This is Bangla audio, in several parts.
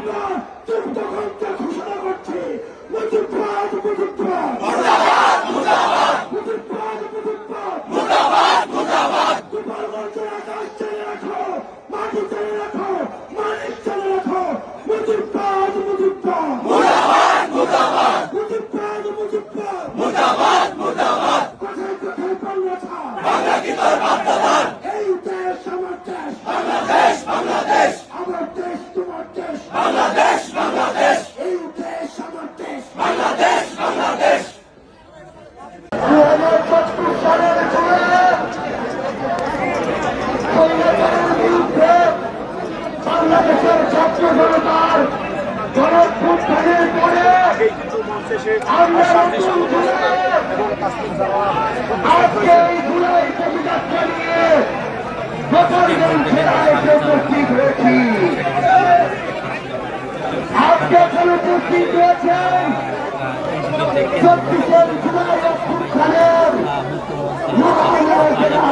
আমরা যুক্তকণ্ঠে ঘোষণা করছি মুজিববাদ মুজিববাদ মুজিববাদ মুজিববাদ গোপালগঞ্জের আকাশ চালিয়ে রাখো, মাটি চালিয়ে রাখো, মানিক চালিয়ে রাখো, মুজিববাদ মুজিববাদ মুজিববাদ মুজিববাদ কোথায় কোথায় বাংলা বাংলা কি তোর বাপদাদার? এই দেশ আমার দেশ, বাংলাদেশ বাংলাদেশ আমার দেশ তোমার দেশ, বাংলাদেশ বাংলাদেশ এই দেশ আমার দেশ, বাংলাদেশ বাংলাদেশ। 2025 সালের বিরুদ্ধে বাংলাদেশের ছাত্র জনতার গণঅভ্যুত্থানের পরে আজকে এই জুলাই প্রতিযাত্রা নিয়ে গোপালগঞ্জ জেলায় উপস্থিত হয়েছি। আজকে এখানে উপস্থিত হয়েছেন 24 জুলাই অভ্যুত্থানের মোকাবিলা জেলা,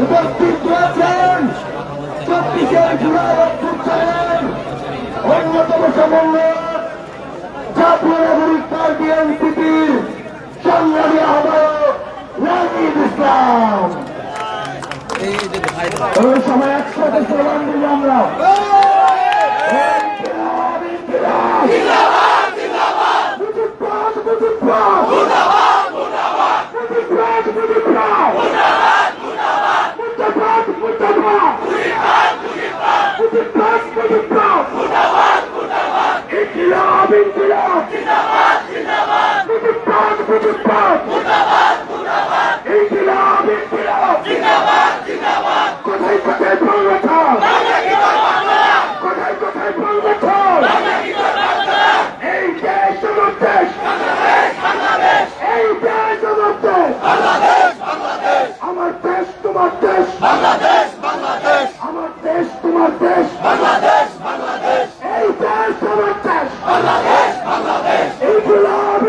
উপস্থিত হয়েছেন 24 জুলাই অভ্যুত্থানের অন্যতম সমন্বয়ক জাতীয় নাগরিক পার্টি এনসিপির সংগ্রামী আহ্বায়ক নাহিদ ইসলাম। ওই সময় একসাথে স্লোগান দিল আমরা কোথায় কোথায় বাংলা ছাড়, কোথায় কোথায় বাংলা ছাড়, এই দেশ আমার দেশ, এই দেশ আমার দেশ, আমার দেশ তোমার দেশ, আমার দেশ তোমার দেশ, এই দেশ আমার দেশ, এই গোলাম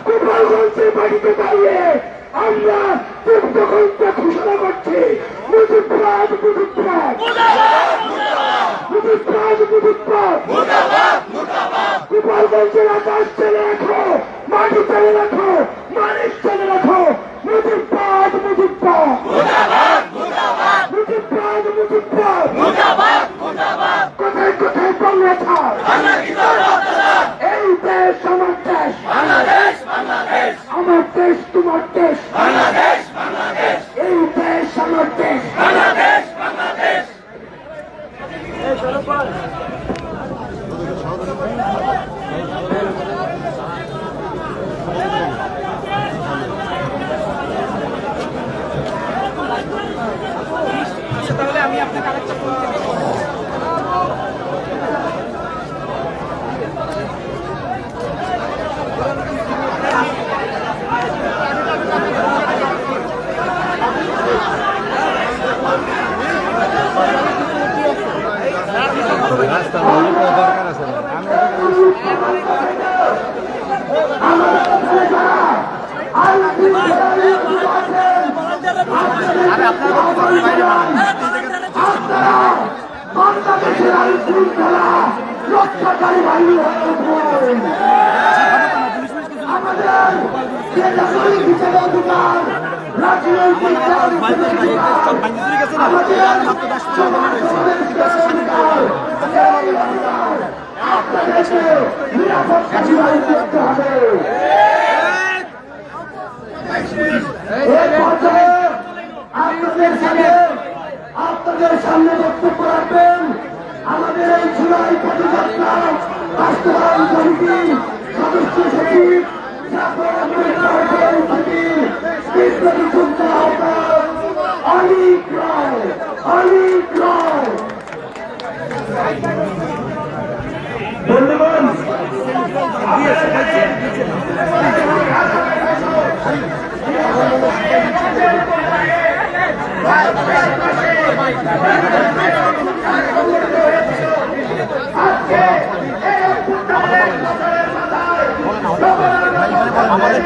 গোপালগঞ্জের বাড়িতে দাঁড়িয়ে আমরা যুক্তকণ্ঠে ঘোষণা করছি মুজিববাদ মুজিববাদ মুজিববাদ মুজিববাদ গোপালগঞ্জের আকাশ চালিয়ে রাখো, মাটি চালিয়ে রাখো, মানিক চালিয়ে রাখো, মুজিববাদ মুজিববাদ মুজিববাদ মুজিববাদ কোথায় কোথায় বাংলা ছাড়, এই দেশ আমার দেশ, আমার দেশ তোমার দেশ, এই দেশ আমার দেশ, তাহলে আমি আপনাকে আরেকটা ফোন দেব। বাংলাদেশের আইন শৃঙ্খলা রক্ষাকারী বাহিনী হয়ে উঠবেন। আমাদের যে নাগরিক হিসেবে অধিকার, রাজনৈতিক দল হিসেবে অধিকার, আমাদের সমাজ অধিকার, এই অধিকার আপনাদেরকে নিরাপত্তা নিশ্চিত করতে হবে। এই পর্যায়ে আপনাদের সামনে বক্তব্য রাখবেন আমাদের এই জুলাই পদযাত্রা বাস্তবায়ন কমিটি সদস্য সচিব অনিক রায়। বন্ধুগণ, আমাদের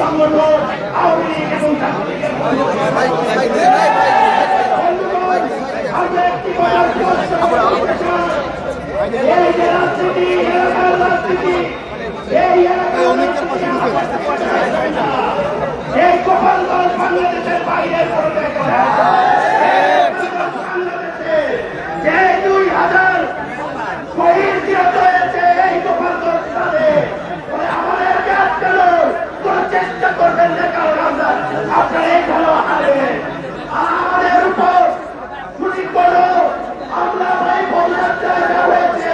সংগঠন আওয়ামী লীগ এবং ছাত্রলীগের আমরা একটি কথা স্পষ্ট করে বলতে চাই, এই যে রাজনীতি, এলাকার রাজনীতি, এই এলাকার রাজনীতি এই গোপালগঞ্জ বাংলাদেশের বাইরের কোনো জায়গা না। বাংলাদেশে যে 2000 শহীদ নিহত হয়েছে এই গোপালগঞ্জ স্থানে আমাদের কাজ কেন কোন চেষ্টা করবেন না, কারণ আমরা আপনার এই ভালো হারবেন আমাদের উপর গুলি করো। আমরা এই বন্যার জায়গা হয়েছে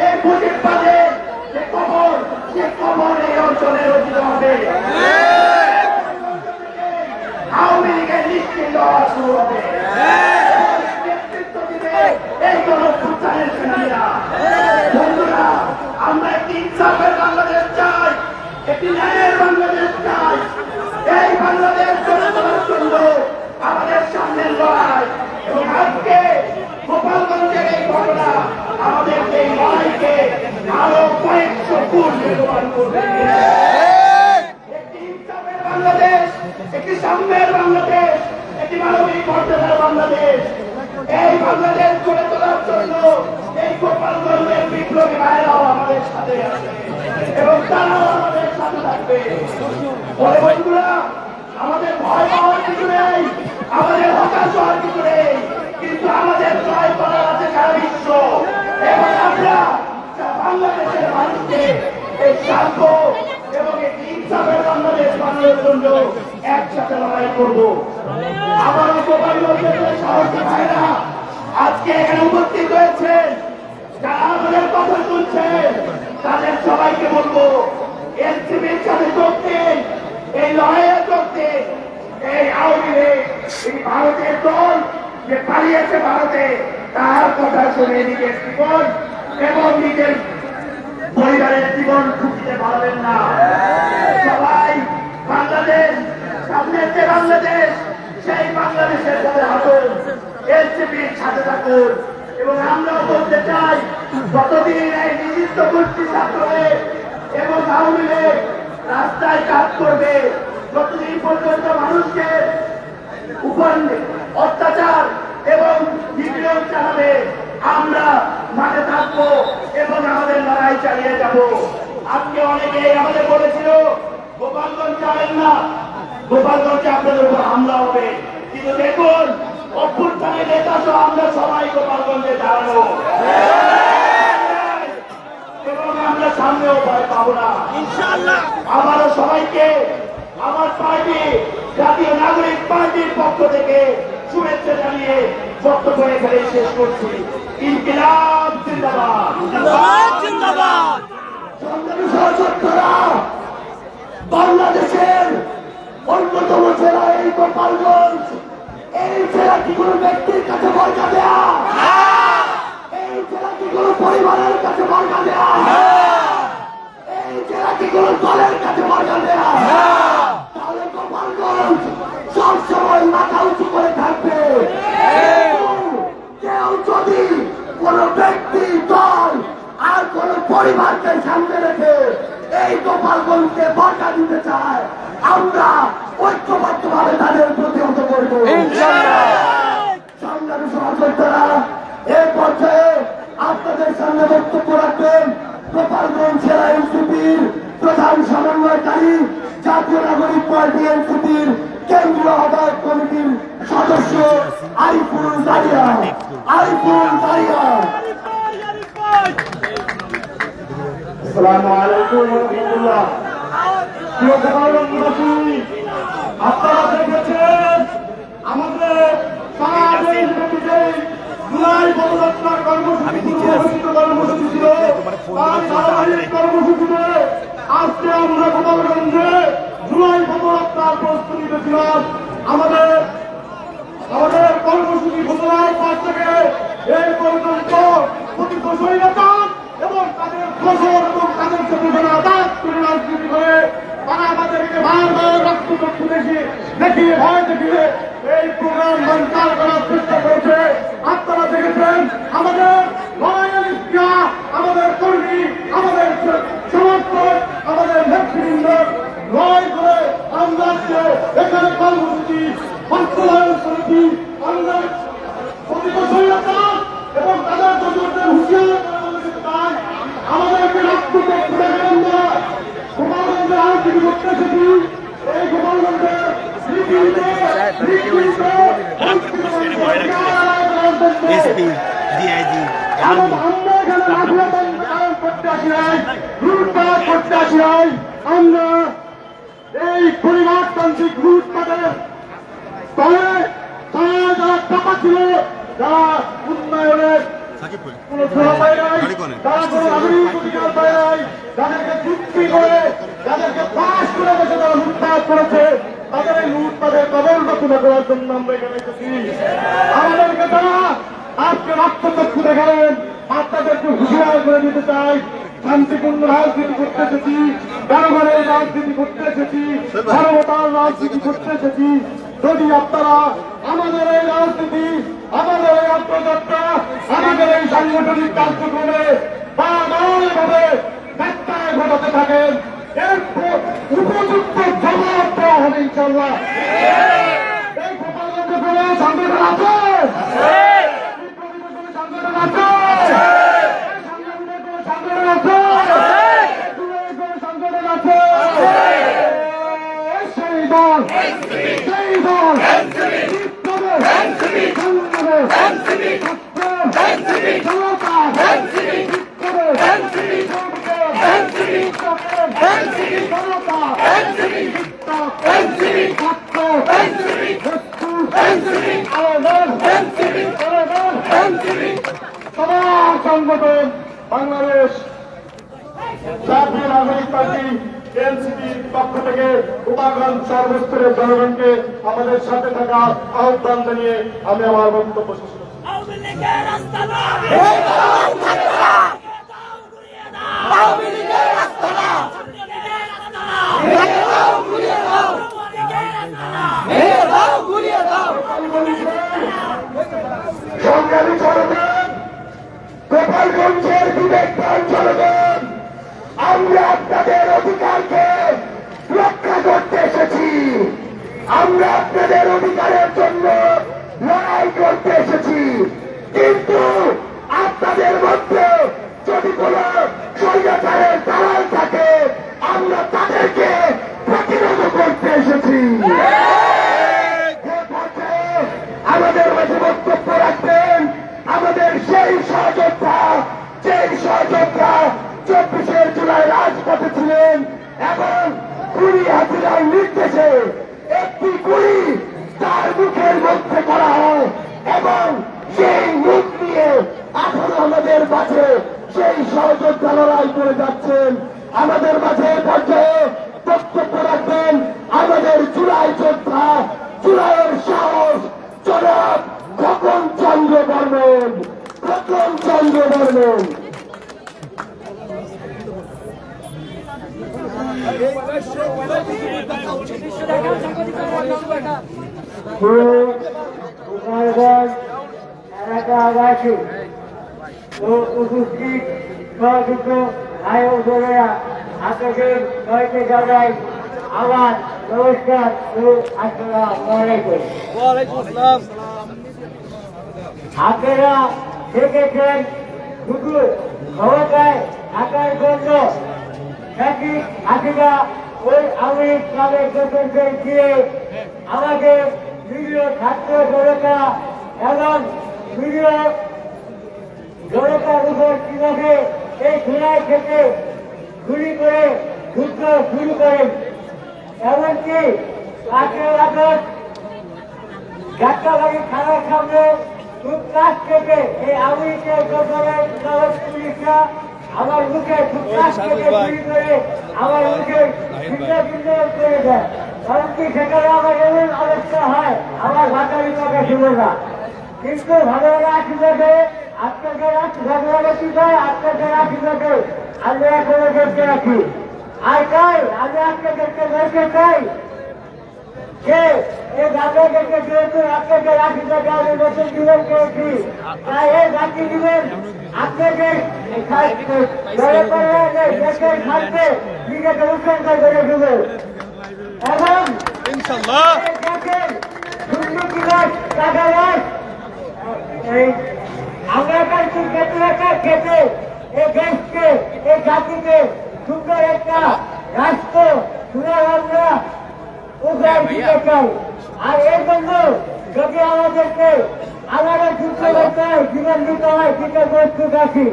এই মুজিব বাদে যে কবর, সে কবর এই অঞ্চলের অধীন হবে। আওয়ামী লীগের নিশ্চিন্ত হওয়া শুরু হবে। নেতৃত্ব দিবে এই গণঅভ্যুত্থানের সেনানীরা। বন্ধুরা, আমরা একটি ইনসাফের বাংলাদেশ চাই, একটি ন্যায়ের বাংলাদেশ চাই। এই বাংলাদেশ গড়ে তোলার জন্য আমাদের সামনের লড়াই এবং আজকে গোপালগঞ্জের এই ঘটনা আমাদেরকে এই লড়াইকে আরো কয়েকশো গুণ বেগবান করবে। একটি ইনসাফের বাংলাদেশ, একটি সাম্যের বাংলাদেশ, একটি মানবিক মর্যাদার বাংলাদেশ, এই বাংলাদেশ গড়ে তোলার জন্য এই গোপালগঞ্জের বিপ্লবী ভাইরাও আমাদের সাথে আছে এবং তারাও আমাদের সাথে থাকবে। বলে বন্ধুরা, আমাদের ভয় পাওয়ার কিছু নেই, আমাদের হতাশ হওয়ার কিছু নেই, কিন্তু আমাদের জয় করার আছে সারা বিশ্ব এবং আমরা বাংলাদেশের মানুষকে এই শান্ত এবং এই ইনসাফের বাংলাদেশ বানানোর জন্য একসাথে লড়াই করব। আবারও গোপালগঞ্জের সাহসী ভাইরা আজকে এখানে উপস্থিত হয়েছেন, যারা আমাদের কথা শুনছেন তাদের সবাইকে বলবো এনসিপির সাথে যোগ দিন, এই লড়াইয়ে যোগ দিন। এই আওয়ামী লীগ, এই ভারতের দল যে পালিয়েছে ভারতে, তার কথা শুনে নিজের জীবন এবং নিজের পরিবারের জীবন ঝুঁকিতে পারবেন না। সবাই বাংলাদেশ, সামনের যে বাংলাদেশ, সেই বাংলাদেশের সাথে হাঁটুন, এনসিপির সাথে থাকুন। এবং আমরাও বলতে চাই, যতদিন এই নিষিদ্ধ গোষ্ঠী ছাত্রলীগ এবং আওয়ামী লীগ রাস্তায় কাজ করবে, যতদিন পর্যন্ত মানুষকে উপর অত্যাচার এবং নিপীড়ন চালাবে, আমরা মাঠে থাকবো এবং আমাদের লড়াই চালিয়ে যাব। আজকে অনেকে আমাদের বলেছিল গোপালগঞ্জ যাবেন না, গোপালগঞ্জে আপনাদের উপর হামলা হবে, কিন্তু দেখুন অভ্যুত্থানের নেতা সহ আমরা সবাই গোপালগঞ্জে দাঁড়ানো এবং আমরা সামনেও ভয় পাবো না ইনশাআল্লাহ। আবারও সবাইকে আমার পার্টি জাতীয় নাগরিক পার্টির পক্ষ থেকে শুভেচ্ছা জানিয়ে বক্তব্য এখানে শেষ করছি। ইনকিলাব জিন্দাবাদ, জিন্দাবাদ। সংগ্রামী সহযোদ্ধারা, বাংলাদেশের অন্যতম জেলা এই গোপালগঞ্জ, এই জেলা কি কোনো ব্যক্তির কাছে বর্গা দেয়া? এই জেলা কি কোনো পরিবারের কাছে বর্গা দেয়া? এই জেলা কি কোনো দলের কাছে বর্গা দেয়া? তাহলে গোপালগঞ্জ সবসময় মাথা উঁচু করে থাকবে। কেউ যদি কোন ব্যক্তি, দল আর কোন পরিবারকে সামনে রেখে এই গোপালগঞ্জকে বর্গা দিতে চায়, আমরা ঐক্যবদ্ধ ভাবে তাদের প্রতিহত করবো। সংগ্রামী সহযোদ্ধারা, এই পর্যায়ে আপনাদের সামনে বক্তব্য রাখবেন গোপালগঞ্জ জেলা এনসিপির প্রধান সমন্বয়কারী, জাতীয় নাগরিক পার্টি এনসিপির কেন্দ্রীয় আহ্বায়ক কমিটির সদস্য আরিফুল জারিয়া। আরিফুল জারিয়া। আসসালামু আলাইকুম ওয়া রাহমাতুল্লাহ। প্রিয় গোপালগঞ্জবাসী, আপনারা দেখেছেন আমাদের সারা দেশব্যাপী যে জুলাই পদযাত্রার কর্মসূচি ছিল, তার ধারাবাহিক কর্মসূচিতে আজকে আমরা গোপালগঞ্জে জুলাই পদযাত্রার প্রস্তুতি নিয়েছিলাম। আমাদের কর্মসূচি ঘোষণার পর থেকে এই পর্যন্ত প্রতিটি স্বৈরাচার এবং তাদের ফসল এবং তাদের সাথে রাজনীতি করে তারা আমাদেরকে বারবার রক্তচক্ষু দেখিয়ে ভয় দেখিয়ে এই প্রোগ্রাম বানচাল করার চেষ্টা করেছে। আপনারা দেখেছেন আমাদের লড়াইয়ের ইতিহা, আমাদের কর্মী, আমাদের সমর্থক, আমাদের নেতৃবৃন্দ লড়াই করে এসপি, ডিআইজি, আমরা এখানে রাজনৈতিক করতে আসি নাই, লুটপাট করতে আসি নাই। আমরা এই পরিবারতান্ত্রিক লুটপাটের তলে যারা টাকা ছিল, যারা উন্নয়নের কোনো ছোড়া পায় নাই, তারা কোনো নাগরিক অধিকার পায় নাই, যাদেরকে চুক্তি করে, যাদেরকে পাশ করে বসে তারা লুটপাট করেছে, তাদের এই লুটপাটের কবর রক্ষা করার জন্য আমরা এখানে এসেছি। আমাদেরকে তারা আজকে রক্তচক্ষু দেখালেন, আপনাদেরকে হুঁশিয়ার করে দিতে চাই, শান্তিপূর্ণ রাজনীতি করতে এসেছি, জনগণের রাজনীতি করতে এসেছি, মানবতার রাজনীতি করতে এসেছি। যদি আপনারা আমাদের এই রাজনীতি, আমাদের এই আত্মযাত্রা, আমাদের এই সাংগঠনিক কার্যক্রমে বারবারভাবে ব্যত্যয় ঘটাতে থাকেন, এর উপযুক্ত জবাব দেওয়া হবে ইনশাল্লাহ। এই গোপালগঞ্জে কোনো সংগঠন আছে? সংগঠন আছে? সংগঠন আছে? সংগঠন আছে? সেই দল, সেই দল সংগঠন বাংলাদেশ জাতীয় নাগরিক পার্টি এনসিপির পক্ষ থেকে গোপালগঞ্জ সর্বস্তরের জনগণকে আমাদের সাথে থাকার আহ্বান জানিয়ে আমি আমার বক্তব্য শেষ করছি। সংগ্রামী জনগণ, গোপালগঞ্জের বিবেকবান জনগণ, আমরা আপনাদের অধিকারকে রক্ষা করতে এসেছি। আমরা আপনাদের অধিকারের জন্য লড়াই করতে এসেছি। কিন্তু আপনাদের মধ্যে যদি কোন স্বৈরাচারের দালাল থাকে, আমরা তাদেরকে প্রতিরোধ করতে এসেছি। আমাদের মাঝে বক্তব্য রাখবেন আমাদের সেই সহযোদ্ধা, যেই সহযোদ্ধা 24শে জুলাই রাজপথে ছিলেন এবং গুলি হাসিনার নির্দেশে একটি গুলি তার মুখের মধ্যে করা হয় এবং সেই মুখ নিয়ে এখনো আমাদের মাঝে সেই সহযোদ্ধা লড়াই করে যাচ্ছেন। আমাদের মাঝে পর্যায়ে বক্তব্য রাখবেন আমাদের জুলাই যোদ্ধা, জুলাইয়ের সাহস জনাব খোকন চন্দ্র বর্মন। খোকন চন্দ্র বর্মন এলাকাবাসী ও উপস্থিত সহযোগ্য আয়োজনেরা আপনাকে সবাইকে জানাই আমার নমস্কার ও আসসালামু আলাইকুম। আপনারা দেখেছেন শুধু ক্ষমতায় থাকার জন্য নাকি হাসিনা ওই আওয়ামী ক্লাবের সদস্যদের দিয়ে আমাদের নিরীহ ছাত্র জনতা এবং নিরীহ জনতার উপর কিভাবে এই জুলাই থেকে গুলি করে যুদ্ধ শুরু করেন। এমনকি 18 আগস্ট যাত্রাবাড়ি থানার সামনে টুথকাশ কেটে এই আমেরিকার গভর্নমেন্ট পুলিশরা আমার মুখে টুথকাশ কেটে গুলি করে আমার মুখে ভিন্ন ভিন্ন করে দেয়। এমনকি সেখানে আমার এমন অবস্থা হয় আমার ভাষারি কথা শুনে না। কিন্তু ভগবানের আশীর্বাদে আপনাদের ভগবানের কি চাই, আপনাদের আশীর্বাদে আমরা এখনো দেখতে রাখি। আর তাই আমি আপনাদেরকে বলতে চাই যে এই আপনাদেরকে যেহেতু আপনাদের আশীর্বাদে আমি নতুন জীবন পেয়েছি, তাই এই বাকি জীবন আপনাদের দেশের স্বার্থে নিজেকে উৎসর্গ করে দেবে এবং দেশের দুর্নীতিবাজ টাকাবাজ আমরা কিন্তু ক্ষেত্রে রাখার ক্ষেত্রে এই দেশকে, এই জাতিকে সুন্দর একটা রাষ্ট্র আমরা উপহার দিতে চাই। আর এর জন্য যদি আমাদেরকে আমাদের যুদ্ধ করতে হয়, জীবন দিতে হয়, দিতে প্রস্তুত আছি।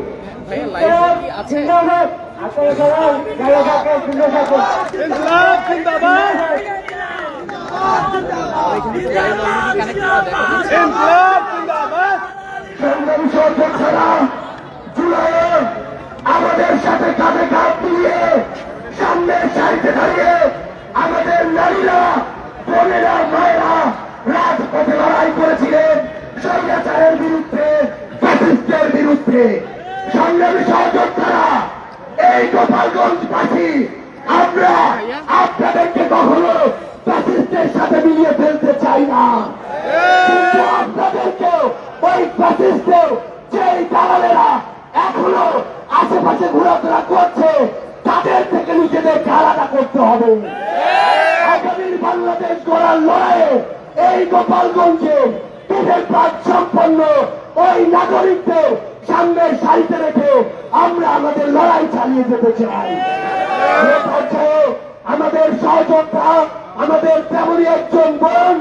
জিন্দাবাদ। আপনারা সবাই ভালো থাকেন, সুন্দর থাকেন। সংগ্রামী সরকার ছাড়া জুলাইয়ে আমাদের সাথে কাঁধে কাঁধ মিলিয়ে সামনের সারিতে দাঁড়িয়ে আমাদের নারীরা, বোনেরা, মায়েরা রাজপথে লড়াই করেছিলেন স্বৈরাচারের বিরুদ্ধে, ফ্যাসিস্টের বিরুদ্ধে। সংগ্রামী সহযোদ্ধারা, এই গোপালগঞ্জবাসী আমরা আপনাদেরকে কখনো ফ্যাসিস্টের সাথে মিলিয়ে ফেলতে চাই না, কিন্তু আপনাদেরকেও ওই ফ্যাসিস্টের যেই দালালেরা এখনো আশেপাশে ঘোরাফেরা করছে তাদের থেকে নিজেদেরকে আলাদা করতে হবে। আগামীর বাংলাদেশ গড়ার লড়াইয়ে এই গোপালগঞ্জে দেশের প্রাণ সম্পন্ন ওই নাগরিকদের সামনের সারিতে রেখে আমরা আমাদের লড়াই চালিয়ে যেতে চাই। এ পর্যায়ে আমাদের সহযোদ্ধা, আমাদের তেমনই একজন বোন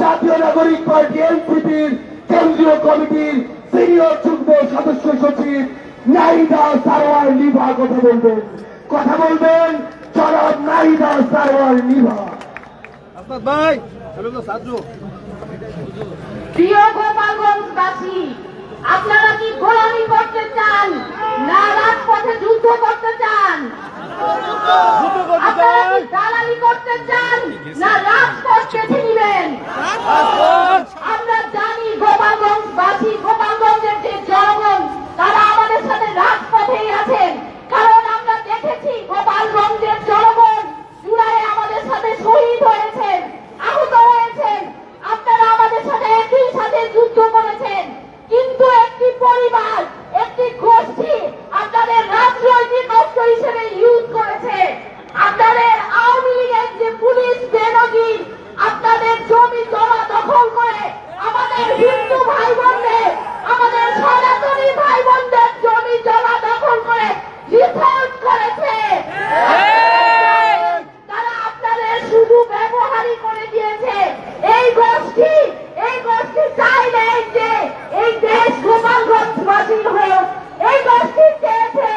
জাতীয় নাগরিক পার্টি এনসিপির কেন্দ্রীয় কমিটির সিনিয়র যুগ্ম সদস্য সচিব নাহিদা সারোয়ার নিভা কথা বলবেন জনাব নাহিদা সারোয়ার নিভা। প্রিয় গোপালগঞ্জবাসী, আপনারা কি গোলামি করতে চান না রাজপথে যুদ্ধ করতে চান? আপনারা কি দালালি করতে চান না রাজপথ বেছে নিবেন? আমরা জানি গোপালগঞ্জবাসী, গোপালগঞ্জের যে জনগণ তারা আমাদের সাথে রাজপথেই আছেন, কারণ আমরা দেখেছি গোপালগঞ্জের জনগণ জুলাইয়ে আমাদের সাথে শহীদ হয়েছেন, আহত হয়েছেন। আপনারা আমাদের সাথে একই সাথে যুদ্ধ করেছেন, কিন্তু একটি পরিবার, একটি গোষ্ঠী আপনাদের রাজনৈতিক অস্ত্র হিসেবে ইউজ করেছে। আপনাদের আওয়ামী লীগের যে পুলিশ বেনজির আপনাদের জমি জমা দখল করে আমাদের হিন্দু ভাই বোনদের, আমাদের সনাতনী ভাই বোনদের জমি জমা দখল করে রিপোর্ট করেছে। তারা আপনাদের শুধু ব্যবহারই করে দিয়েছে। এই গোষ্ঠী চাইলে যে এই দেশ গোপালগঞ্জবাসীর হোক, এই গোষ্ঠী চেয়েছে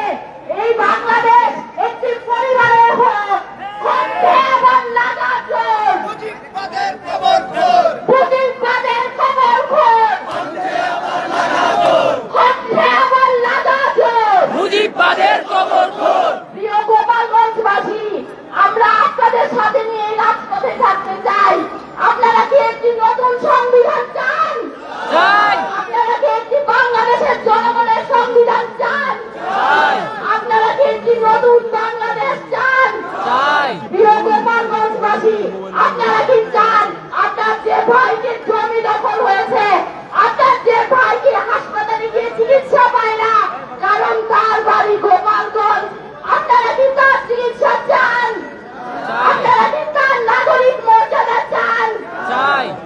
এই বাংলাদেশ একটি পরিবারের হোক। কণ্ঠে আবার লাগা জোর, মুজিববাদের খবর খোর, কণ্ঠে আবার লাগা জোর, মুজিববাদের খবর খোর। প্রিয় গোপালগঞ্জবাসী, আমরা আপনাদের সাথে নিয়ে রাজপথে থাকতে চাই। আপনারা কি একটি নতুন সংবিধান চান? আপনারা কি একটি বাংলাদেশের জনগণের সংবিধান চান? আপনারা কি একটি নতুন বাংলাদেশ চান? প্রিয় গোপালগঞ্জবাসী, আপনারা কি চান আপনার যে ভাইকে জমি দখল হয়েছে, আপনার যে ভাইকে হাসপাতালে গিয়ে চিকিৎসা পায় না কারণ তার বাড়ি গোপালগঞ্জ, আপনারা কি তার চিকিৎসা চান? আপনারা কি তার নাগরিক মর্যাদা চান?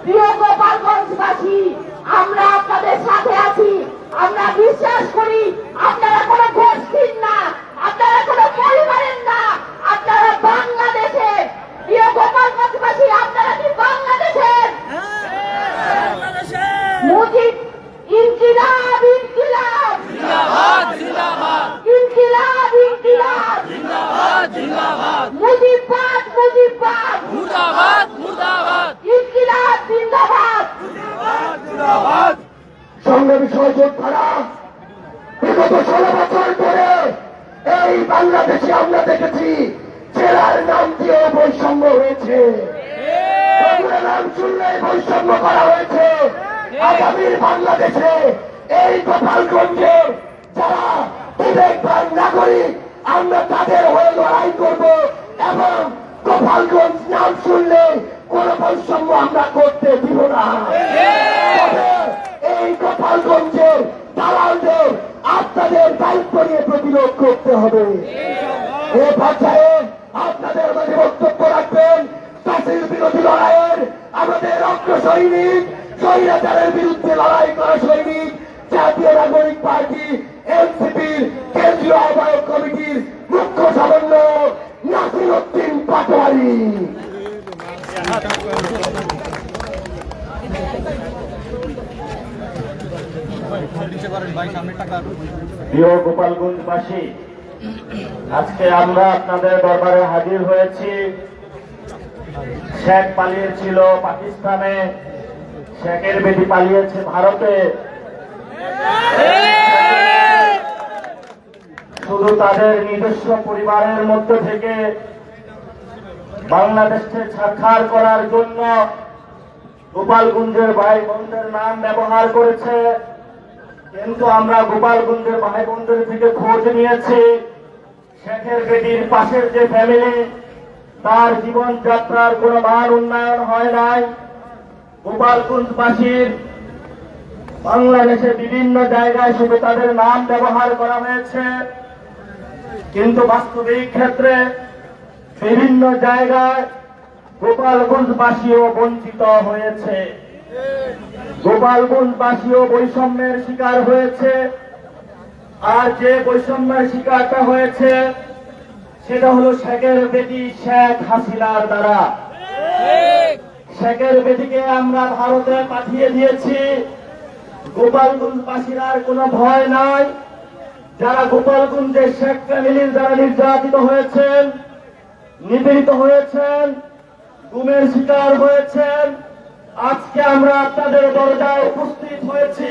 প্রিয় গোপালগঞ্জবাসী, আমরা আপনাদের সাথে আছি। আমরা বিশ্বাস করি আপনারা কোনো গোষ্ঠীর না, আপনারা কোনো পরিবারের না, আপনারা বাংলাদেশের। প্রিয় গোপালগঞ্জবাসী, আপনারা কি বাংলাদেশের? মুজিব ইনকিলাব, ইনকিলাব ইনকিলাব, ইনকিলাব মুজিববাদ, মুজিববাদ ইনকিলাব জিন্দাবাদ। সংগ্রামী সহযোদ্ধারা, বিগত 16 বছর ধরে এই বাংলাদেশে আমরা দেখেছি জেলার নাম দিয়েও বৈষম্য হয়েছে, নাম শুনলে বৈষম্য করা হয়েছে। আগামীর বাংলাদেশে এই গোপালগঞ্জে যারা বিবেকবান নাগরিক, আমরা তাদের হয়ে লড়াই করব এবং গোপালগঞ্জ নাম শুনলে কোন বৈষম্য আমরা করতে দিব না। তবে এই গোপালগঞ্জের দালালদের আপনাদের দায়িত্ব নিয়ে প্রতিরোধ করতে হবে। এ পর্যায়ে আপনাদের মাঝে বক্তব্য রাখবেন ফ্যাসিস্ট বিরোধী লড়াইয়ের আমাদের অগ্রসৈনিক, স্বৈরাচারের বিরুদ্ধে লড়াই করা সৈনিক, জাতীয় নাগরিক পার্টি এনসিপির কেন্দ্রীয় আহ্বায়ক কমিটির মুখ্য সমন্বয়ক নাসিরউদ্দিন পাটোয়ারি। প্রিয় গোপালগঞ্জবাসী, আজকে আমরা আপনাদের দরবারে হাজির হয়েছি। শেখ পালিয়েছিল পাকিস্তানে, শেখের বেটি পালিয়েছে ভারতে। শুধু তাদের নিজস্ব পরিবারের মধ্যে থেকে বাংলাদেশকে ছাড়খাড় করার জন্য গোপালগঞ্জের ভাই বোনদের নাম ব্যবহার করেছে। কিন্তু আমরা গোপালগঞ্জের ভাই বোনদের থেকে খোঁজ নিয়েছি, শেখের বেটির পাশের যে ফ্যামিলি, তার জীবনযাত্রার কোনো মান উন্নয়ন হয় নাই। গোপালগঞ্জবাসীর বাংলাদেশে বিভিন্ন জায়গায় শুধু তাদের নাম ব্যবহার করা হয়েছে, কিন্তু বাস্তবিক ক্ষেত্রে বিভিন্ন জায়গায় গোপালগঞ্জবাসীও বঞ্চিত হয়েছে। গোপালগঞ্জবাসীও বৈষম্যের শিকার হয়েছে। আর যে বৈষম্যের শিকারটা হয়েছে সেটা হলো শেখের বেটি শেখ হাসিনার দ্বারা। শেখের বেটিকে আমরা ভারতে পাঠিয়ে দিয়েছি। গোপালগঞ্জবাসীর আর কোনো ভয় নাই। যারা গোপালগঞ্জের শেখ ফ্যামিলির দ্বারা নির্যাতিত হয়েছেন, নিপীড়িত হয়েছেন, গুমের শিকার হয়েছেন, আজকে আমরা আপনাদের দরজায় উপস্থিত হয়েছি।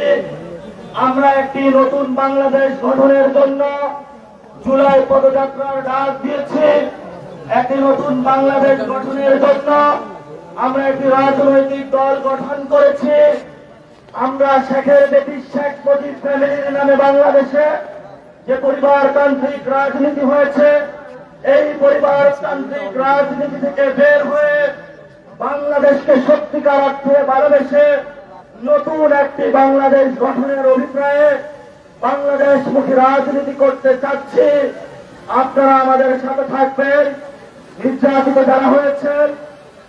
আমরা একটি নতুন বাংলাদেশ গঠনের জন্য জুলাই পদযাত্রার ডাক দিয়েছি। একটি নতুন বাংলাদেশ গঠনের জন্য আমরা একটি রাজনৈতিক দল গঠন করেছি। আমরা শেখের বেটি শেখ মুজিব ফ্যামিলির নামে বাংলাদেশে যে পরিবারতান্ত্রিক রাজনীতি হয়েছে, এই পরিবারতান্ত্রিক রাজনীতি থেকে বের হয়ে বাংলাদেশকে সত্যিকার অর্থে ভালোবেসে নতুন একটি বাংলাদেশ গঠনের অভিপ্রায়ে বাংলাদেশমুখী রাজনীতি করতে চাচ্ছি। আপনারা আমাদের সাথে থাকবেন। নির্যাতিত যারা হয়েছেন,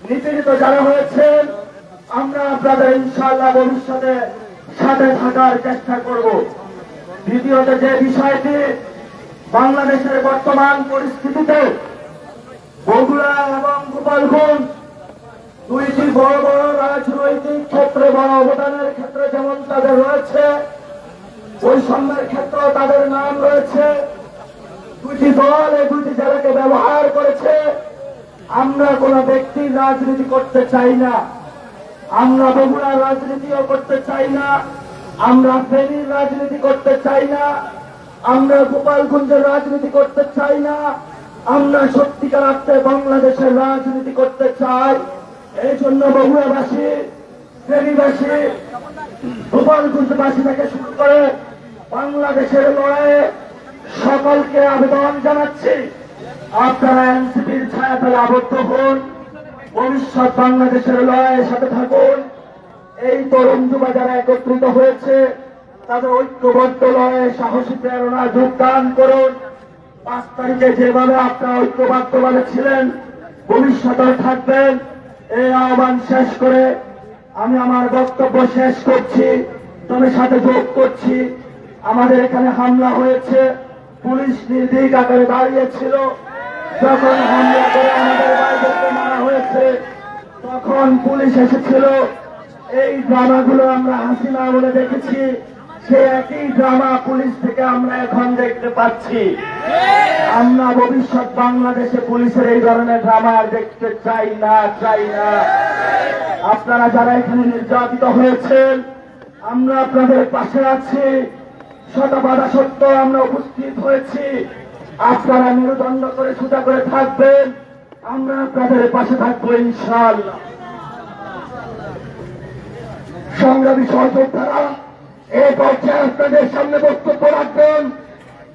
নিপীড়িত যারা হয়েছেন, আমরা আপনাদের ইনশাআল্লাহ ভবিষ্যতে সাথে থাকার চেষ্টা করব। দ্বিতীয়ত যে বিষয়টি, বাংলাদেশের বর্তমান পরিস্থিতিতে বগুড়া এবং গোপালগঞ্জ দুইটি বড় বড় রাজনৈতিক ক্ষেত্রে বড় অবদানের ক্ষেত্রে যেমন তাদের রয়েছে, বৈষম্যের ক্ষেত্রেও তাদের নাম রয়েছে। দুইটি দল এই দুইটি জেলাকে ব্যবহার করেছে। আমরা কোন ব্যক্তির রাজনীতি করতে চাই না। আমরা বগুড়ার রাজনীতিও করতে চাই না, আমরা ফেনীর রাজনীতি করতে চাই না, আমরা গোপালগঞ্জের রাজনীতি করতে চাই না। আমরা সত্যিকার অর্থে বাংলাদেশের রাজনীতি করতে চাই। এই জন্য বগুড়াবাসী, ফেনীবাসী, গোপালগঞ্জবাসী থেকে শুরু করে বাংলাদেশের লড়াইয়ে সকলকে আবেদন জানাচ্ছি, আপনারা এনসিপির ছায়াতলে আবদ্ধ হন, ভবিষ্যৎ বাংলাদেশের লড়াইয়ের সাথে থাকুন। এই তরুণ যুবা যারা একত্রিত হয়েছে, তাদের ঐক্যবদ্ধ লড়াইয়ে সাহসী প্রেরণা যোগদান করুন। 5 তারিখে যেভাবে আপনারা ঐক্যবদ্ধভাবে ছিলেন, ভবিষ্যতে থাকবেন। এই আহ্বান শেষ করে আমি আমার বক্তব্য শেষ করছি, তবে সাথে যোগ করছি, আমাদের এখানে হামলা হয়েছে, পুলিশ নির্ভীক আকারে দাঁড়িয়েছিল। যখন হামলা করে আমাদের বাইরে মারা হয়েছে, তখন পুলিশ এসেছিল। এই ড্রামাগুলো আমরা হাসিনা আমলে দেখেছি, সে একই ড্রামা পুলিশ থেকে আমরা এখন দেখতে পাচ্ছি। আমরা ভবিষ্যৎ বাংলাদেশে পুলিশের এই ধরনের ড্রামা দেখতে চাই না। আপনারা যারা এখানে নির্যাতিত হয়েছেন, আমরা আপনাদের পাশে আছি। শত বাধা সত্ত্বেও আমরা উপস্থিত হয়েছি। আপনারা মেরুদণ্ড করে সোজা করে থাকবেন, আমরা আপনাদের পাশে থাকবো ইনশাআল্লাহ। সংগ্রামী সহযোদ্ধারা, এই পর্যায়ে আপনাদের সামনে বক্তব্য রাখবেন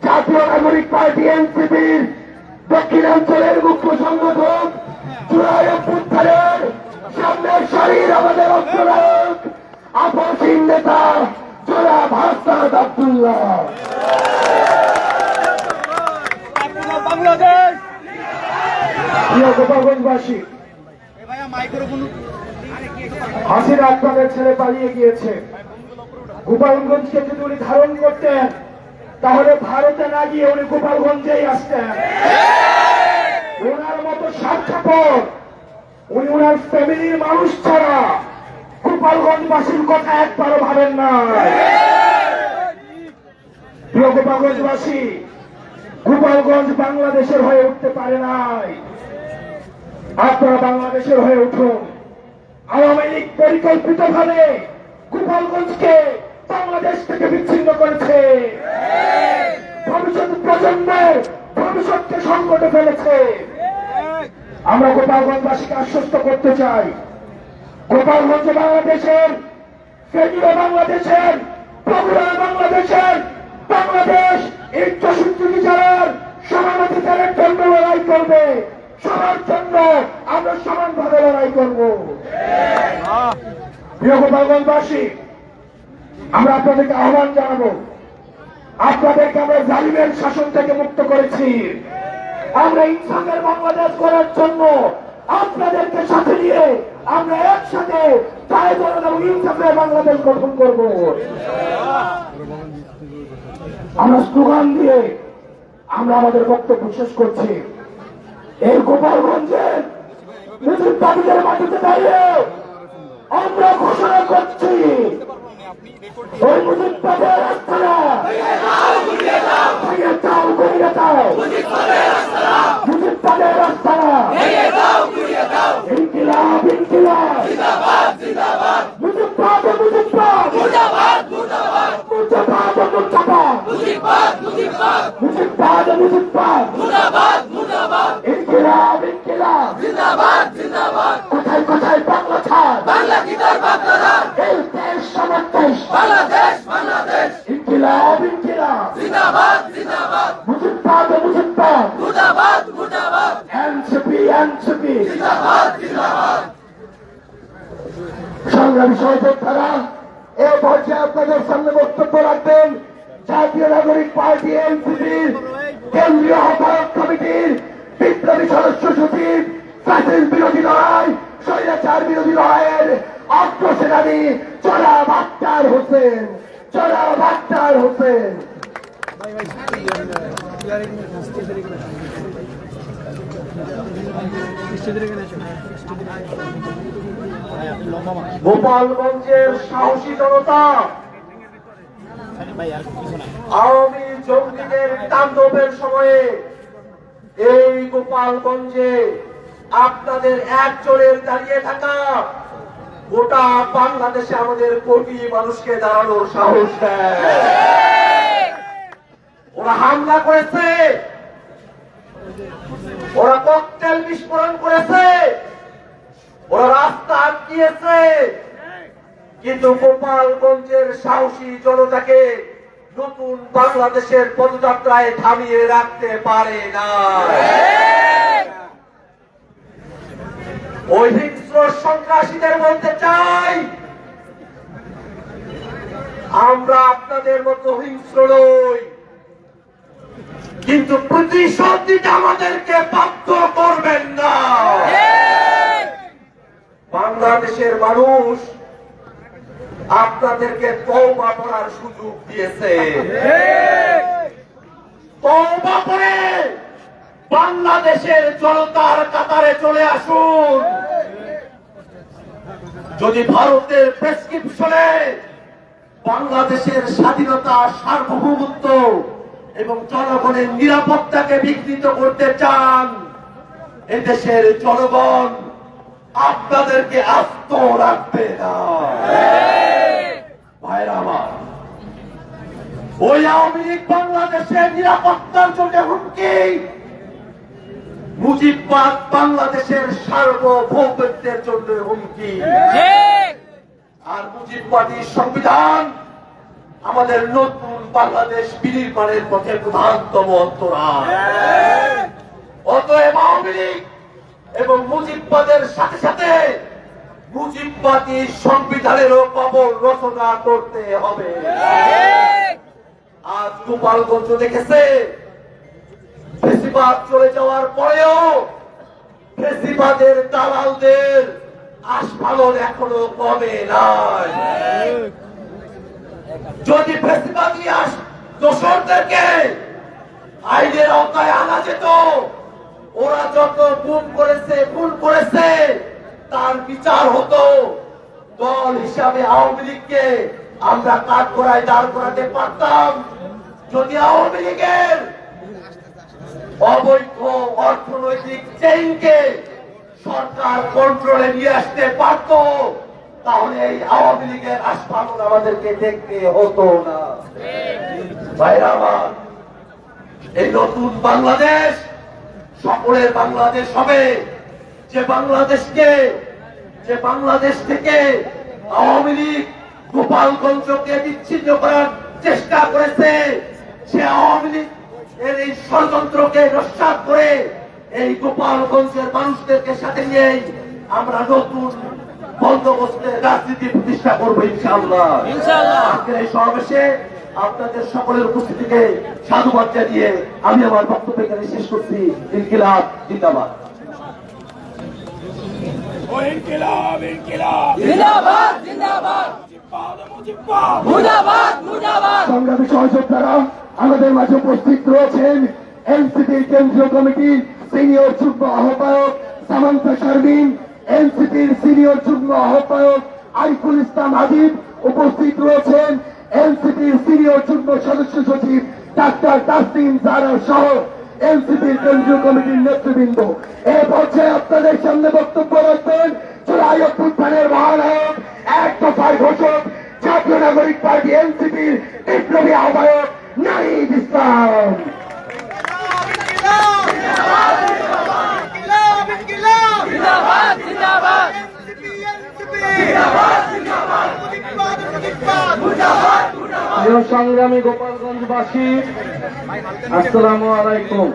জাতীয় নাগরিক পার্টি এনসিপির দক্ষিণাঞ্চলের মুখ্য সংগঠক, জুলাই অভ্যুত্থানের সামনের সারির আমাদের অগ্রনায়ক, আপসহীন নেতা জনাব হাসনাত আব্দুল্লাহ। বাংলাদেশ প্রিয় গোপালগঞ্জবাসী, হাসিনা আপনাদের ছেড়ে পালিয়ে গিয়েছে। গোপালগঞ্জকে যদি উনি ধারণ করতেন, তাহলে ভারতে না গিয়ে উনি গোপালগঞ্জেই আসতেন। ওনার মতো স্বার্থপর, উনি ওনার ফ্যামিলির মানুষ ছাড়া গোপালগঞ্জবাসীর কথা একবারও ভাবেন না। প্রিয় গোপালগঞ্জবাসী, গোপালগঞ্জ বাংলাদেশের হয়ে উঠতে পারে নাই। আপনারা বাংলাদেশের হয়ে উঠুন। আওয়ামী লীগ পরিকল্পিতভাবে গোপালগঞ্জকে বাংলাদেশ থেকে বিচ্ছিন্ন করেছে, ভবিষ্যৎ প্রজন্মের ভবিষ্যৎকে সংকটে ফেলেছে। আমরা গোপালগঞ্জবাসীকে আশ্বস্ত করতে চাই, গোপালগঞ্জ বাংলাদেশের, ফেনীও বাংলাদেশের, বগুড়া বাংলাদেশের, বাংলাদেশ এই 64 জেলার সমান অধিকারের জন্য লড়াই করবে। সবার জন্য আমরা সমানভাবে লড়াই করব। প্রিয় গোপালগঞ্জবাসী, আমরা আপনাদেরকে আহ্বান জানাবো, আপনাদেরকে আমরা জালিমের শাসন থেকে মুক্ত করেছি। আমরা ইনসাফের বাংলাদেশ করার জন্য আপনাদেরকে সাথে নিয়ে আমরা একসাথে কায়দার এবং ইনসাফের বাংলাদেশ গঠন করব। আমরা স্লোগান দিয়ে আমরা আমাদের বক্তব্য শেষ করছি। এই গোপালগঞ্জের মুজিববাদীদের মাটিতে দাঁড়িয়ে আমরা ঘোষণা করছি, ওই মুজিববাদের আস্তানা ভেঙে দাও, গুড়িয়ে দাও। মুজিববাদের আস্তানা ইনকিলাব, ইনকিলাব, মুজিববাদ, মুজিববাদ, মুজিববাদ, মুজিববাদ, মুজিববাদ, ইনকিলাব, ইনকিলাব, কোথায় কোথায় বাংলা ছাড়, এই দেশ আমার দেশ, ইনকিলাব, ইনকিলাব, মুজিববাদ, মুজিববাদ, এনসিপি, এনসিপি, সংগ্রামী সহযোদ্ধারা, এ পর্যায়ে আপনাদের সামনে বক্তব্য রাখবেন জাতীয় নাগরিক পার্টি এনসিপির কেন্দ্রীয় আহ্বায়ক কমিটির বিপ্লবী সদস্য সচিব, ফ্যাসিস্ট বিরোধী লড়াই, স্বৈরাচার বিরোধী লড়াইয়ের অগ্রসেনানী জনাব আক্তার হোসেন, জনাব আক্তার হোসেন। গোপালগঞ্জের সাহসী জনতা আওয়ামী জঙ্গিদের তাণ্ডবের সময়ে এই গোপালগঞ্জে আপনাদের একজনের দাঁড়িয়ে থাকা গোটা বাংলাদেশে আমাদের কোটি মানুষকে দাঁড়ানোর সাহস দেয়। ওরা হামলা করেছে, ওরা ককটেল বিস্ফোরণ করেছে, ওরা রাস্তা আটকিয়েছে, কিন্তু গোপালগঞ্জের সাহসী জনতাকে নতুন বাংলাদেশের পদযাত্রায় থামিয়ে রাখতে পারে না। ওই হিংস্র সন্ত্রাসীদের বলতে চাই, আমরা আপনাদের মতো হিংস্র নই, কিন্তু প্রতিশোধ দিতে আমাদেরকে বাধ্য করবেন না। বাংলাদেশের মানুষ আপনাদেরকে তওবা করার সুযোগ দিয়েছে। তওবা করে বাংলাদেশের জনতার কাতারে চলে আসুন। যদি ভারতের প্রেসক্রিপশনে বাংলাদেশের স্বাধীনতা, সার্বভৌমত্ব এবং জনগণের নিরাপত্তাকে বিঘ্নিত করতে চান, এদেশের জনগণ আপনাদেরকে আস্ত রাখবে না। ভাইরা আমার, ওই আওয়ামী লীগ বাংলাদেশের নিরাপত্তার জন্য হুমকি, মুজিববাদ বাংলাদেশের সার্বভৌমত্বের জন্য হুমকি। আর মুজিববাদী সংবিধান আমাদের নতুন বাংলাদেশ বিনির্মাণের পথে প্রধানতম অন্তরায়। অতএব আওয়ামী লীগ এবং মুজিববাদের সাথে সাথে মুজিববাদী সংবিধানেরও কবর রচনা করতে হবে। আজ গোপালগঞ্জ দেখেছে, ফেসিবাদ চলে যাওয়ার পরেও ফেসিবাদের দালালদের আস্ফালন এখনো কমে নাই। যদি ফেসিবাদী দোসরদেরকে আইনের আওতায় আনা যেত, ওরা যত গুম করেছে, খুন করেছে, তার বিচার হতো। দল হিসাবে আওয়ামী লীগকে আমরা কাঠগড়ায় দাঁড় করাতে পারতাম, যদি আওয়ামী লীগের অবৈধ অর্থনৈতিক চেইনকে সরকার কন্ট্রোলে নিয়ে আসতে পারত, তাহলে এই আওয়ামী লীগের আস্ফালন আমাদেরকে দেখতে হতো না। ভাইরা আমার, এই নতুন বাংলাদেশ সকলের বাংলাদেশ হবে, যে বাংলাদেশ থেকে আওয়ামী লীগ গোপালগঞ্জকে বিচ্ছিন্ন করার চেষ্টা করেছে, সে আওয়ামী লীগ এর এই ষড়যন্ত্রকে নস্যাৎ করে এই গোপালগঞ্জের মানুষদেরকে সাথে নিয়ে আমরা নতুন বন্দোবস্তের রাজনীতি প্রতিষ্ঠা করবো ইনশাআল্লাহ। আজকের এই সমাবেশে আপনাদের সকলের উপস্থিতিকে সাধুবাদ জানিয়ে আমি আমার বক্তব্য এখানে শেষ করছি। ইনকিলাব জিন্দাবাদ। ইনকিলাব ইনকিলাব জিন্দাবাদ জিন্দাবাদ মুজিবাদ মুর্দাবাদ মুর্দাবাদ। সংগ্রামী সহযোদ্ধারা, আমাদের মাঝে উপস্থিত রয়েছেন এনসিপির কেন্দ্রীয় কমিটির সিনিয়র যুগ্ম আহ্বায়ক সামান্তা শারমিন, এনসিপির সিনিয়র যুগ্ম আহ্বায়ক আরিফুল ইসলাম আদিব, উপস্থিত রয়েছেন এনসিপির সিনিয়র যুগ্ম সদস্য সচিব ডাক্তার তাসলিম জারা সহ এনসিপির কেন্দ্রীয় কমিটির নেতৃবৃন্দ। এ পর্যায়ে আপনাদের সামনে বক্তব্য রাখবেন জুলাই অভ্যুত্থানের মহানায়ক, এক দফার ঘোষক, জাতীয় নাগরিক পার্টি এনসিপির বিপ্লবী আহ্বায়ক নাহিদ ইসলাম। জিন্দাবাদ জিন্দাবাদ প্রিয় সংগ্রামী গোপালগঞ্জবাসী, আসসালামু আলাইকুম।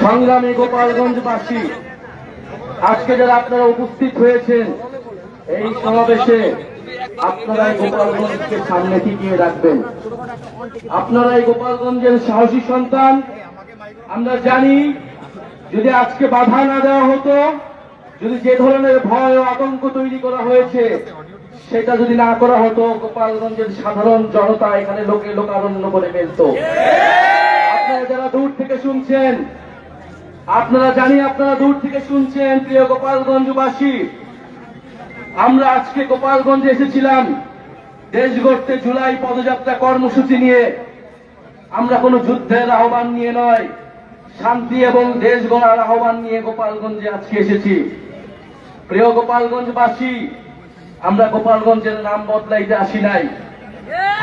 সংগ্রামী গোপালগঞ্জবাসী, আজকে যারা আপনারা উপস্থিত হয়েছেন এই সমাবেশে, আপনারাই গোপালগঞ্জকে সামনে টিকিয়ে রাখবেন। আপনারাই গোপালগঞ্জের সাহসী সন্তান। আমরা জানি যদি আজকে বাধা না দেওয়া হতো, যদি যে ধরনের ভয় ও আতঙ্ক তৈরি করা হয়েছে সেটা যদি না করা হতো, গোপালগঞ্জের সাধারণ জনতা এখানে লোকে লোকারণ্য করে ফেলত। আপনারা যারা দূর থেকে শুনছেন, আপনারা দূর থেকে শুনছেন, প্রিয় গোপালগঞ্জবাসী, আমরা আজকে গোপালগঞ্জে এসেছিলাম দেশ গড়তে জুলাই পদযাত্রা কর্মসূচি নিয়ে। আমরা কোনো যুদ্ধের আহ্বান নিয়ে নয়, শান্তি এবং দেশ গড়ার আহ্বান নিয়ে গোপালগঞ্জে আজকে এসেছি। প্রিয় গোপালগঞ্জবাসী, আমরা গোপালগঞ্জের নাম বদলাইতে আসি নাই।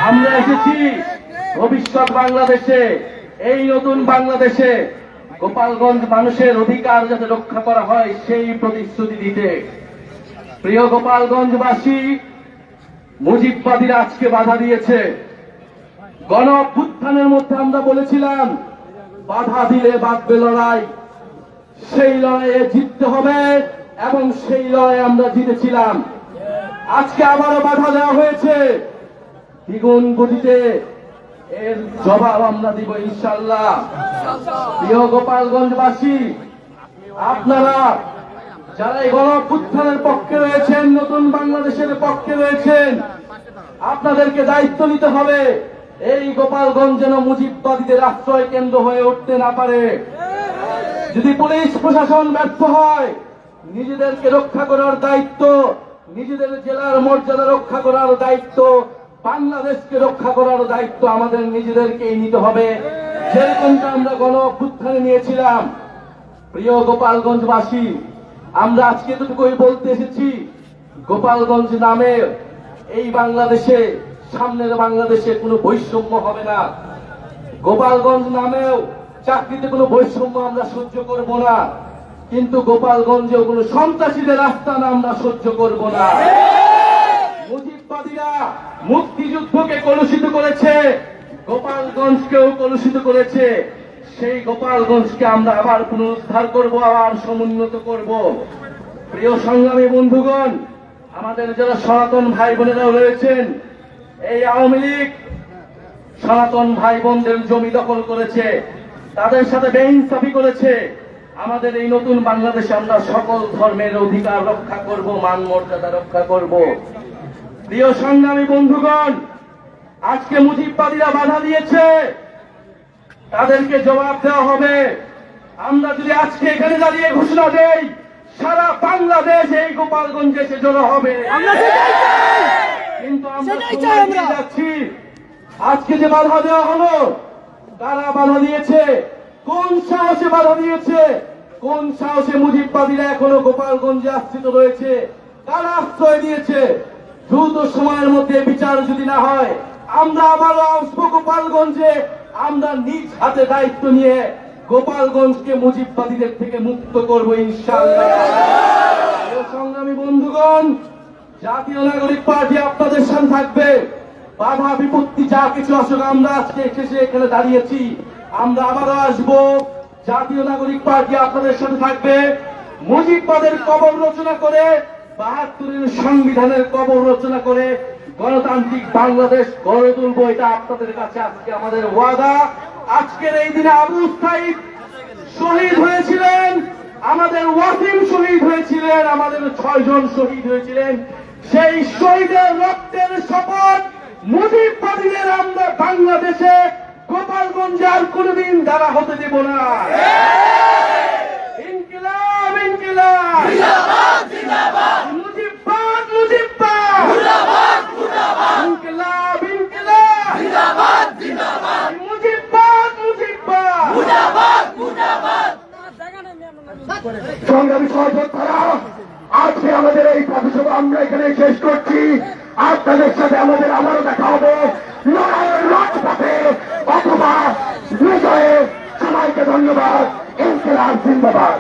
আমরা এসেছি ভবিষ্যৎ বাংলাদেশে, এই নতুন বাংলাদেশে গোপালগঞ্জ মানুষের অধিকার যাতে রক্ষা করা হয় সেই প্রতিশ্রুতি দিতে। প্রিয় গোপালগঞ্জবাসী, মুজিববাদীরা আজকে বাধা দিয়েছে। গণ অভ্যুত্থানের মধ্যে আমরা বলেছিলাম বাধা দিলে বাঁধবে লড়াই, সেই লড়াইয়ে জিততে হবে এবং সেই লড়াই আমরা জিতেছিলাম। আজকে আবারও বাধা দেওয়া হয়েছে, দ্বিগুণ গতিতে এর জবাব আমরা দিব ইনশাআল্লাহ। প্রিয় গোপালগঞ্জবাসী, আপনারা যারা এই গণ অভ্যুত্থানের পক্ষে রয়েছেন, নতুন বাংলাদেশের পক্ষে রয়েছেন, আপনাদেরকে দায়িত্ব নিতে হবে এই গোপালগঞ্জ যেন মুজিববাদীদের আশ্রয় কেন্দ্র হয়ে উঠতে না পারে। যদি পুলিশ প্রশাসন ব্যর্থ হয়, নিজেদেরকে রক্ষা করার দায়িত্ব, নিজেদের জেলার মর্যাদা রক্ষা করার দায়িত্ব, বাংলাদেশকে রক্ষা করার দায়িত্ব আমাদের নিজেদেরকেই নিতে হবে, যেরকমটা আমরা গণ অভ্যুত্থানে নিয়েছিলাম। প্রিয় গোপালগঞ্জবাসী, আমরা আজকে এতটুকুই বলতে এসেছি, গোপালগঞ্জ নামে এই বাংলাদেশে, সামনের বাংলাদেশে কোনো বৈষম্য হবে না। গোপালগঞ্জ নামেও চাকরিতে কোনো বৈষম্য আমরা সহ্য করব না, কিন্তু গোপালগঞ্জেও কোনো সন্ত্রাসীদের আস্তানা আমরা সহ্য করব না। মুজিববাদীরা মুক্তিযুদ্ধকে কলুষিত করেছে, গোপালগঞ্জকেও কলুষিত করেছে। সেই গোপালগঞ্জকে আমরা আবার পুনরুদ্ধার করব, আবার সমুন্নত করব। প্রিয় সংগ্রামী বন্ধুগণ, আমাদের যারা সনাতন ভাই বোনেরাও রয়েছেন, এই আওয়ামী লীগ সনাতন ভাই বোনদের জমি দখল করেছে, তাদের সাথে বেইনসাফি করেছে। আমাদের এই নতুন বাংলাদেশে আমরা সকল ধর্মের অধিকার রক্ষা করব, মান মর্যাদা রক্ষা করব। প্রিয় সংগ্রামী বন্ধুগণ, আজকে মুজিববাদীরা বাধা দিয়েছে, তাদেরকে জবাব দেওয়া হবে। আমরা যদি আজকে এখানে দাঁড়িয়ে ঘোষণা দেই, সারা বাংলাদেশ এই গোপালগঞ্জে এসে জড়ো হবে। কিন্তু আমরা যাচ্ছি, আজকে যে বাধা দেওয়া হলো, কারা বাধা দিয়েছে? কোন সাহসে বাধা দিয়েছে? কোন সাহসে মুজিববাদীরা এখনো গোপালগঞ্জে আশ্রিত রয়েছে? কারা আশ্রয় দিয়েছে? দ্রুত সময়ের মধ্যে বিচার যদি না হয়, আমরা আবারও আসবো গোপালগঞ্জে। আমরা নিজ হাতে দায়িত্ব নিয়ে গোপালগঞ্জকে মুজিববাদীদের থেকে মুক্ত করবো ইনশাআল্লাহ। সংগ্রামী বন্ধুগণ, জাতীয় নাগরিক পার্টি আপনাদের সাথে থাকবে। বাধা বিপত্তি যা কিছু আসুক, আমরা আজকে এসে এখানে দাঁড়িয়েছি, আমরা আবারও আসবো। জাতীয় নাগরিক পার্টি আপনাদের সাথে থাকবে। মুজিববাদের কবর রচনা করে, ৭২-এর সংবিধানের কবর রচনা করে গণতান্ত্রিক বাংলাদেশ গড়ে তুলবো। এটা আপনাদের কাছে আজকে আমাদের ওয়াদা। আজকের এই দিনে আবু সাইদ শহীদ হয়েছিলেন, আমাদের ওয়াসিম শহীদ হয়েছিলেন, আমাদের ৬ জন শহীদ হয়েছিলেন। সেই শহীদের রক্তের শপথ মুজিববাদীদের আমরা বাংলাদেশে গোপালগঞ্জে আর কোনদিন দ্বারা হতে দেব না। ইনকিলাব ইনকিলাব, মুজিববাদ মুজিববাদ, ইনকিলাব ইনকিলাব, মুজিববাদ মুজিববাদ। সংগ্রামী সহযোদ্ধারা, আজকে আমাদের এই পথসভা আমরা এখানে শেষ করছি। আপনাদের সাথে আমাদের আবারও দেখা হবে লড়াইয়ের রাজপথে অথবা বিজয়ে। সবাইকে ধন্যবাদ। ইনকিলাব জিন্দাবাদ।